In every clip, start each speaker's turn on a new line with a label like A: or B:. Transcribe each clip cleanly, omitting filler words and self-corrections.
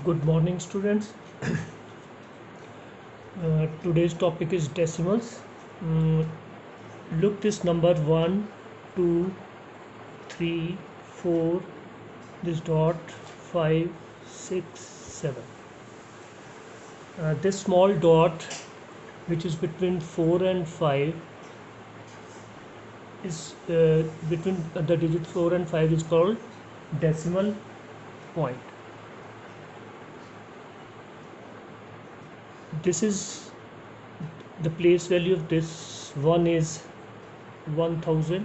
A: Good morning, students. Today's topic is decimals. Mm, Look this number 1, 2, 3, 4, this dot 5, 6, 7. This small dot, which is between 4 and 5, is between the digit 4 and 5 is called decimal point. This is the place value of this one is 1000,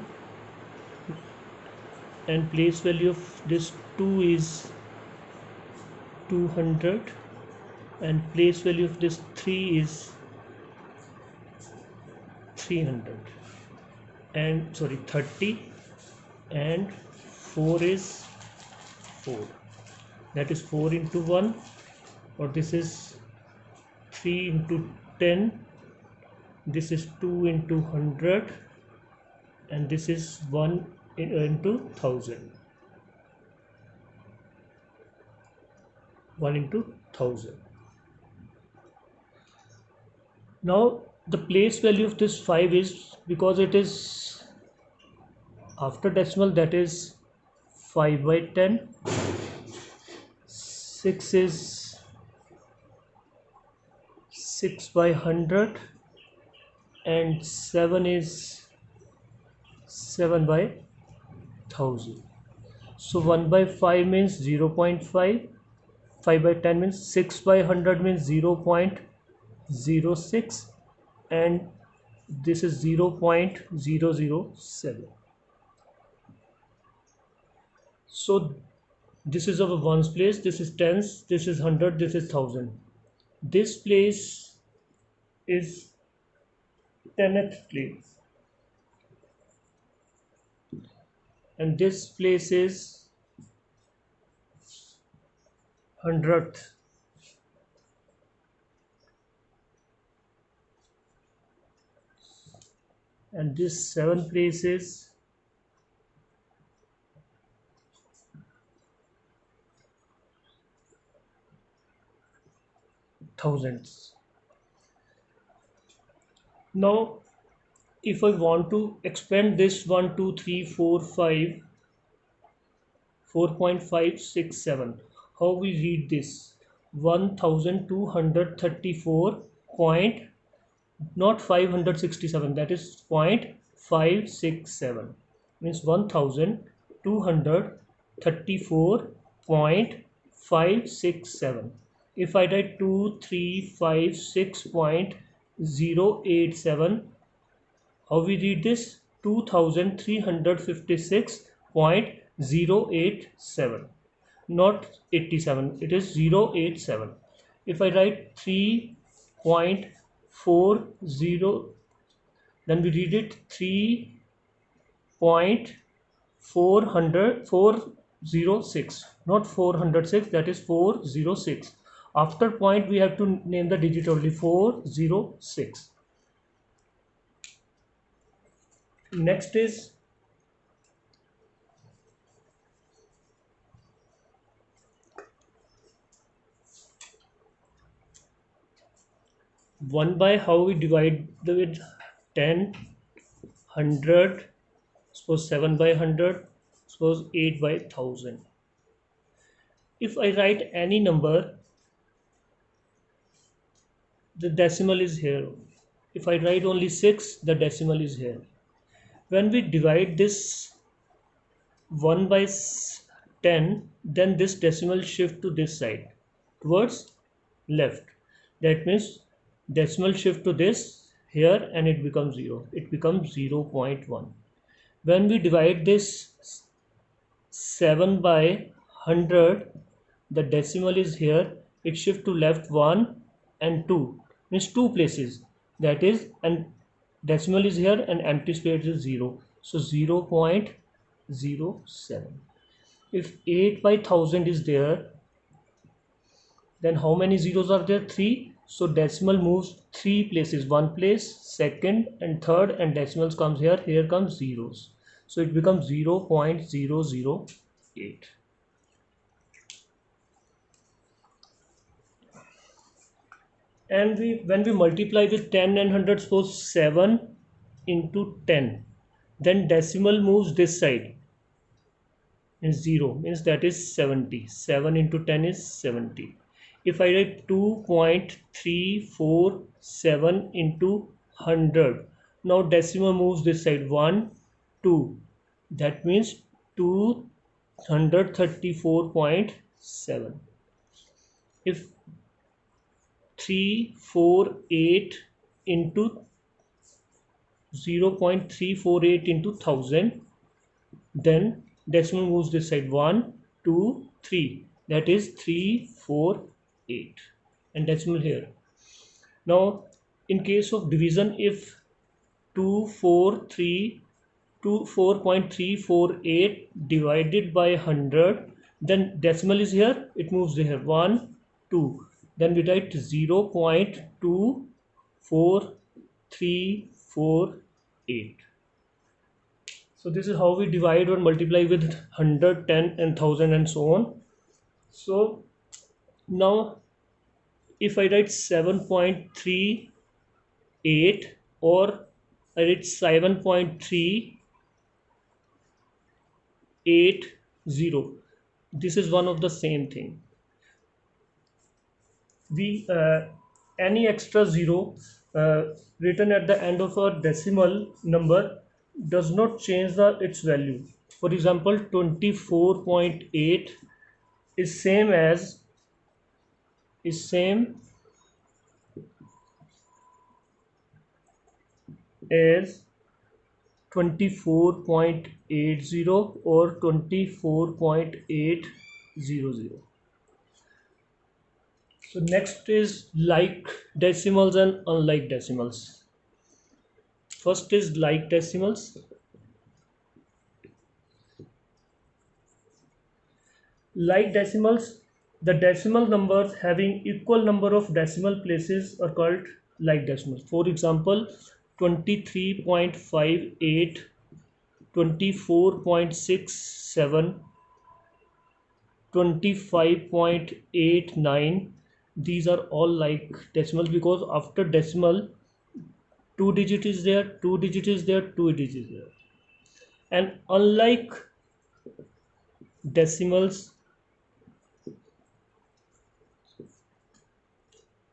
A: and place value of this 2 is 200, and place value of this 3 is 300, and 30, and 4 is 4, that is 4 into 1, or this is 3 into 10, this is 2 into 100, and this is 1 into 1000, 1 into 1000. Now the place value of this 5 is, because it is after decimal, that is 5 by 10, 6 is 6 by 100, and 7 is 7 by 1000. So 1 by 5 means 0.5, 5 by 10 means 6 by 100 means 0.06, and this is 0.007. So this is our ones place, this is tens, this is 100, this is 1000. This place is 10th place, and this place is 100th, and this 7th place is 1000s. Now if I want to expand this 1, 2, 3, 4, 5, 4.567, how we read this? 1234 point, not 567, that is 0.567, means 1234.567. If I write 2356.087, how we read this? 2356.087, not 87, it is 087. If I write 3.40, then we read it 3.406, not 406, that is 406. After point we have to name the digit only, 406. Next is 1 by, how we divide the with 10, 100, suppose 7 by 100, suppose 8 by 1000. If I write any number, the decimal is here. If I write only 6, the decimal is here. When we divide this 1 by 10, then this decimal shift to this side, towards left. That means decimal shift to this here, and it becomes 0. It becomes 0.1. When we divide this 7 by 100, the decimal is here, it shift to left 1 and 2, means 2 places, that is, and decimal is here and empty space is 0, so 0.07. If 8 by 1000 is there, then how many zeros are there? 3. So decimal moves 3 places, 1 place, second and third, and decimals comes here, here comes zeros, so it becomes 0.008. and when we multiply with 10 and 100, suppose 7 into 10, then decimal moves this side, means 0, means that is 70. 7 into 10 is 70. If I write 2.347 into 100, now decimal moves this side, 1 2, that means 234.7. If 348 into 0.348 into 1000, then decimal moves this side, 1 2 3, that is 348, and decimal here. Now in case of division, if 4.348 divided by 100, then decimal is here, it moves here, 1 2, then we write 0.24348. So this is how we divide or multiply with 100, 10 and 1000 and so on. So now if I write 7.38 or I write 7.380, this is one of the same thing. We any extra zero written at the end of a decimal number does not change its value. For example, 24.8 is same as 24.80 or 24.800. So next is like decimals and unlike decimals. First is like decimals. Like decimals, the decimal numbers having equal number of decimal places are called like decimals. For example, 23.58, 24.67, 25.89, these are all like decimals, because after decimal 2 digit is there, 2 digit is there, 2 digit is there. And unlike decimals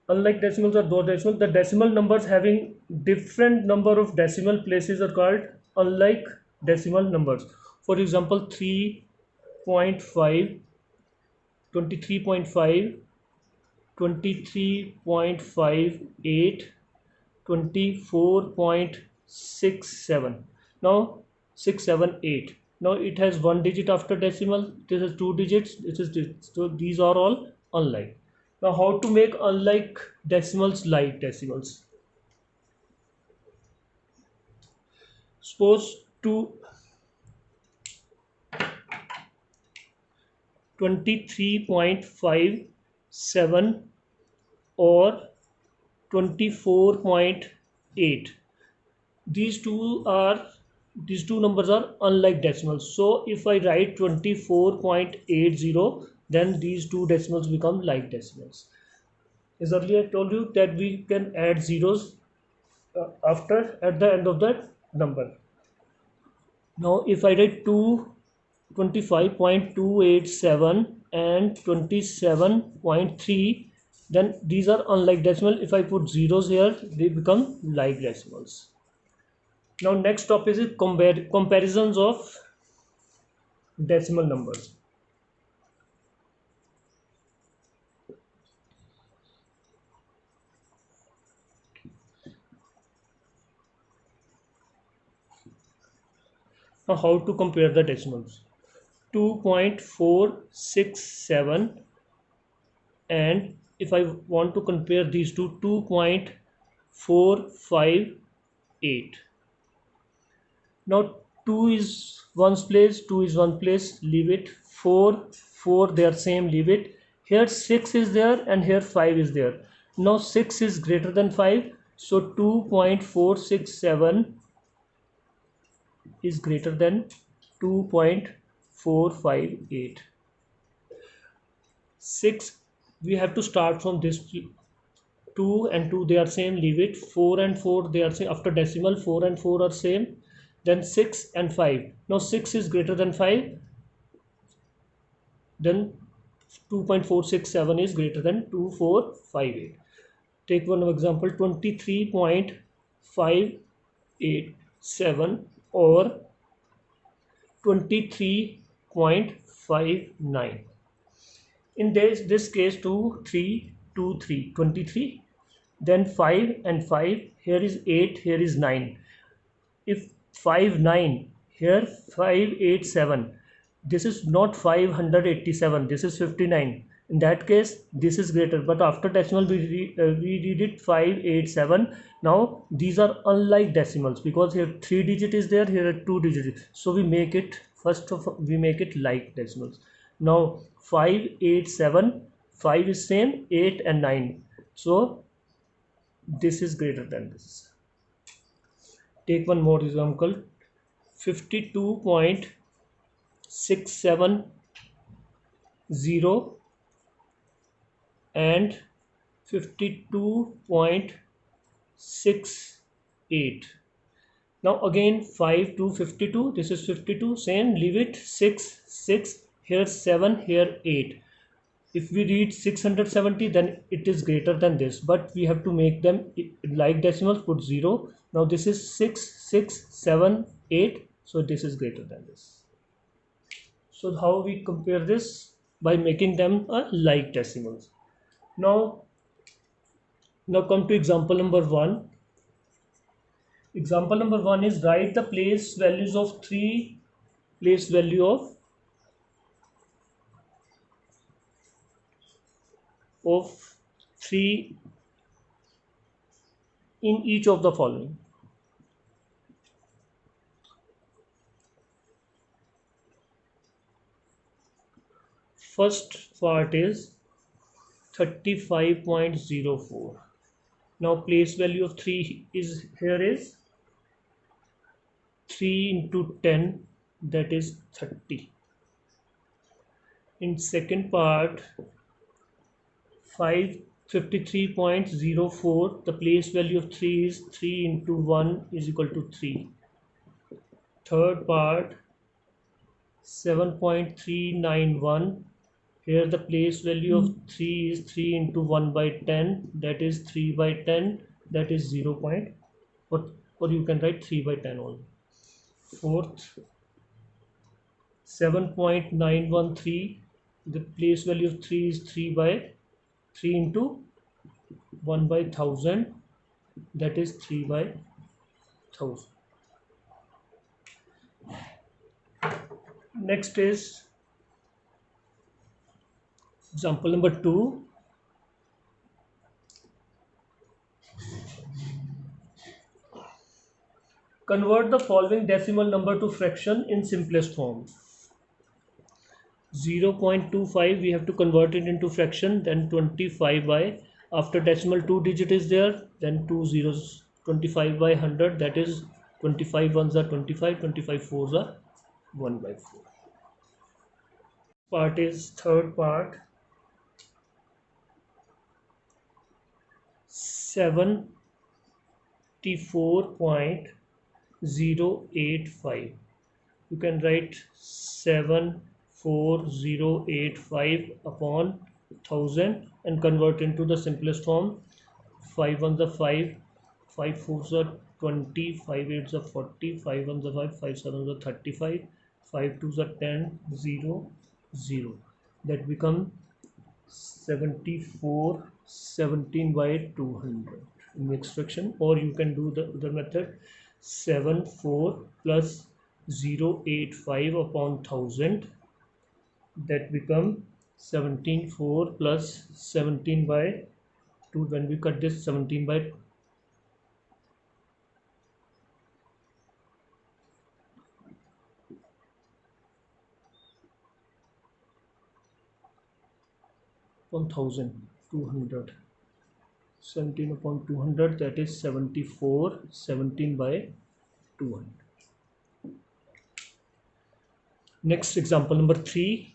A: are those decimals, the decimal numbers having different number of decimal places are called unlike decimal numbers. For example, 3.5, 23.5, 23.58, 24.67, now 678. Now it has one digit after decimal, this is two digits, so these are all unlike. Now how to make unlike decimals like decimals? Suppose 23.57 or 24.8, these two numbers are unlike decimals. So if I write 24.80, then these two decimals become like decimals. As earlier I told you that we can add zeros at the end of that number. Now if I write 25.287 and 27.3, then these are unlike decimal. If I put zeros here, they become like decimals. Now next topic is comparisons of decimal numbers. Now how to compare the decimals? 2.467, and if I want to compare these two, 2.458. Now 2 is one's place, 2 is one place, leave it. 4 they are same, leave it. Here 6 is there and here 5 is there. Now 6 is greater than 5, so 2.467 is greater than 2.458. 6, we have to start from this 2 and 2 they are same, leave it. 4 and 4 they are same, after decimal 4 and 4 are same. Then 6 and 5, now 6 is greater than 5, then 2.467 is greater than 2458. Take one example, 23.587 or 23.59. In this case 2 3 2 3 23, then 5 and 5, here is 8, here is 9. If 5 9, here 587, this is not 587, this is 59. In that case this is greater, but after decimal we read it 587. Now these are unlike decimals because here 3 digit is there, here are 2 digits, so we make it we make it like decimals. Now 587, 5 is same, 8 and 9, so this is greater than this. Take one more example, 52.670 and 52.68. Now again 5 to 52, this is 52, same, leave it. 6 6, here 7, here 8. If we read 670, then it is greater than this, but we have to make them like decimals, put 0. Now this is 6 6 7 8, so this is greater than this. So how we compare this? By making them like decimals. Now come to example number 1. Example number 1 is write the place values of 3 place value of 3 in each of the following. First part is 35.04. Now place value of 3 is here is 3 into 10, that is 30. In second part 553.04, the place value of 3 is 3 into 1 is equal to 3. Third part 7.391, here the place value of 3 is 3 into 1 by 10, that is 3 by 10, that is 0. Or you can write 3 by 10 only. Fourth 7.913, the place value of 3 is 3 into 1 by 1000, that is 3 by 1000. Next is example number 2. Convert the following decimal number to fraction in simplest form. 0.25 we have to convert it into fraction, then 25 by, after decimal 2 digit is there, then 2 zeros, 25 by 100, that is 25 ones are 25, 25 fours are 1 by 4. Part is third part 74.085. You can write 74085 upon 1000 and convert into the simplest form. 5 ones are 5, 5 fours are 20, 5 eights are 40, 5 ones are 5, 5 sevens are 35, 5 twos are 10, 0 0, that become 74 17 by 200 in mixed fraction. Or you can do the other method, 74 plus 085 upon 1000, that become 174 plus 17 by 2. When we cut this, 17 by 1200, 17 upon 200, that is 74 17 by 200. Next example number 3.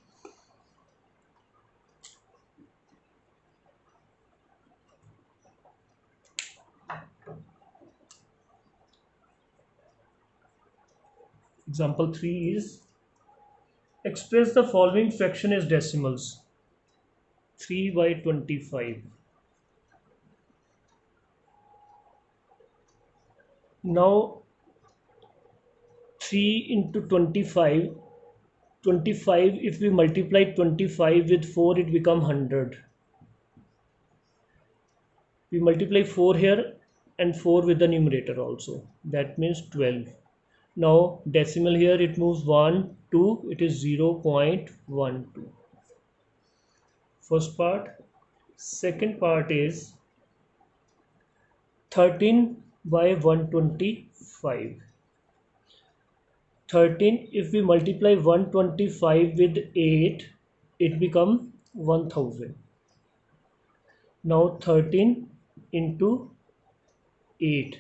A: Example 3 is express the following fraction as decimals. 3 by 25. Now 3 into 25. 25, if we multiply 25 with 4, it becomes 100. We multiply 4 here and 4 with the numerator also. That means 12. Now decimal here, it moves 1, 2, it is 0.12. First part. Second part is 13 by 125. 13, if we multiply 125 with 8, it becomes 1000. Now 13 into 8.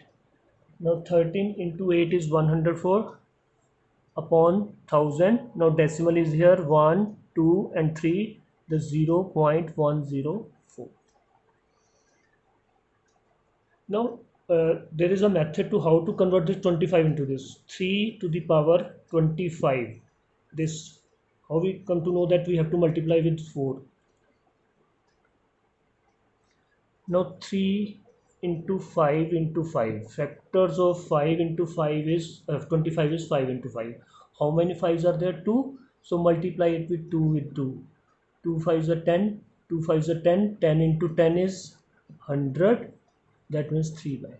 A: Now 13 into 8 is 104 upon 1000. Now decimal is here 1, 2 and 3, the 0.104. Now there is a method to how to convert this 25 into this. 3 to the power 25. This, how we come to know that we have to multiply with 4. Now 3 into 5 into 5. Factors of 5 into 5 is 25 is 5 into 5. How many 5s are there? 2. So multiply it with 2 with 2. 2 5s are 10. 2 5s are 10. 10 into 10 is 100. That means 3 by.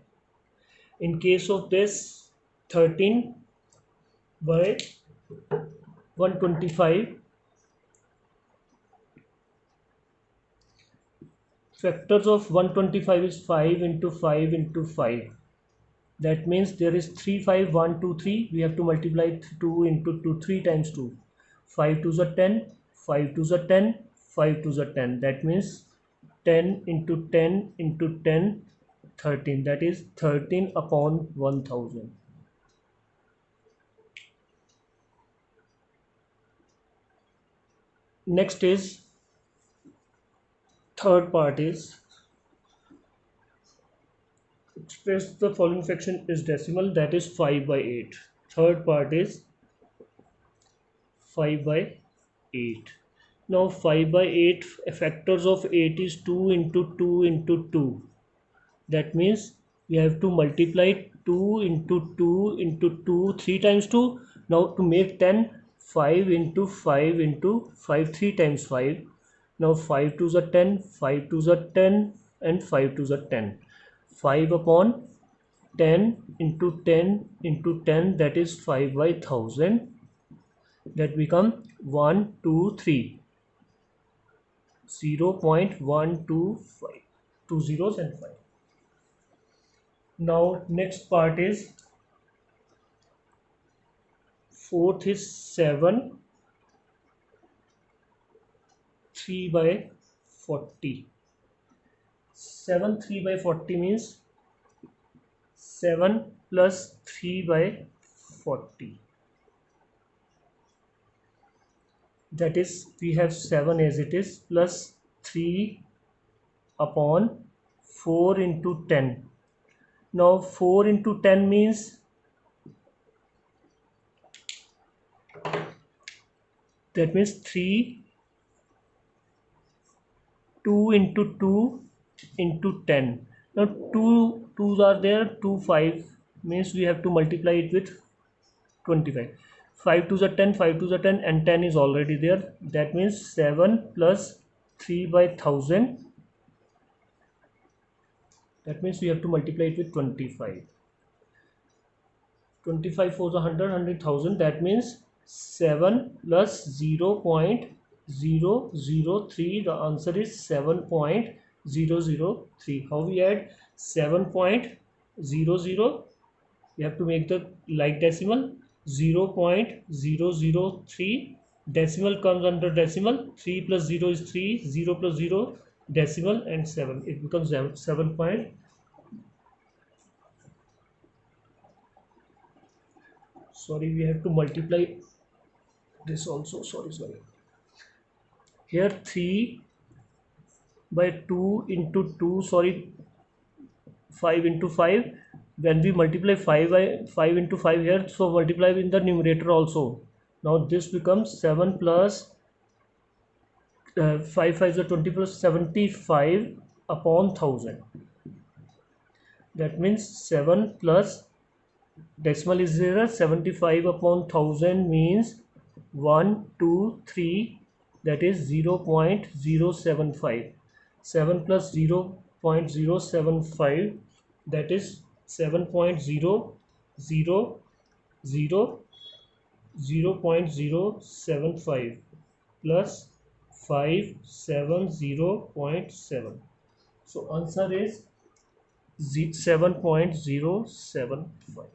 A: In case of this 13 by 125. Factors of 125 is 5 into 5 into 5. That means there is 3 5 1 2 3. We have to multiply 2 into 2 3 times 2. 5 2s are 10. 5 2s are 10. 5 2s are 10. That means 10 into 10 into 10, 13. That is 13 upon 1000. Next is third part is express the following fraction is decimal, that is 5 by 8. Third part is 5 by 8. Now 5 by 8, factors of 8 is 2 into 2 into 2. That means we have to multiply 2 into 2 into 2 3 times 2. Now to make 10, 5 into 5 into 5 3 times 5. Now 5 2s are 10, 5 2s are 10 and 5 2s are 10. 5 upon 10 into 10 into 10, that is 5 by 1000. That become 1 2 3. 0.125. 2 zeros and 5. Now next part is fourth is 7 3 by 40. 7 3 by 40 means 7 plus 3 by 40. That is, we have 7 as it is plus 3 upon 4 into 10. Now 4 into 10 means that means 3, 2 into 2 into 10. Now 2 2s are there, 2 5 means we have to multiply it with 25. 5 2s are 10, 5 2s are 10 and 10 is already there. That means 7 plus 3 by 1000. That means we have to multiply it with 25. 25 4 is 100, 100,000. That means 7 plus 0.003. The answer is 7.003. How we add 7.00? We have to make the like decimal. 0.003. Decimal comes under decimal. 3 plus 0 is 3. 0 plus 0 decimal and 7. It becomes 7 point. Sorry, we have to multiply this also. Sorry. Here 3 by 2 into 2. Sorry, 5 into 5. when we multiply 5 into 5 here, so multiply in the numerator also. Now this becomes 7 plus 5 5 is 20 plus 75 upon 1000. That means 7 plus decimal is there, 75 upon 1000 means 1 2 3, that is 0.075. 7 plus 0.075, that is 0.075 plus 570.7. So answer is 7.075.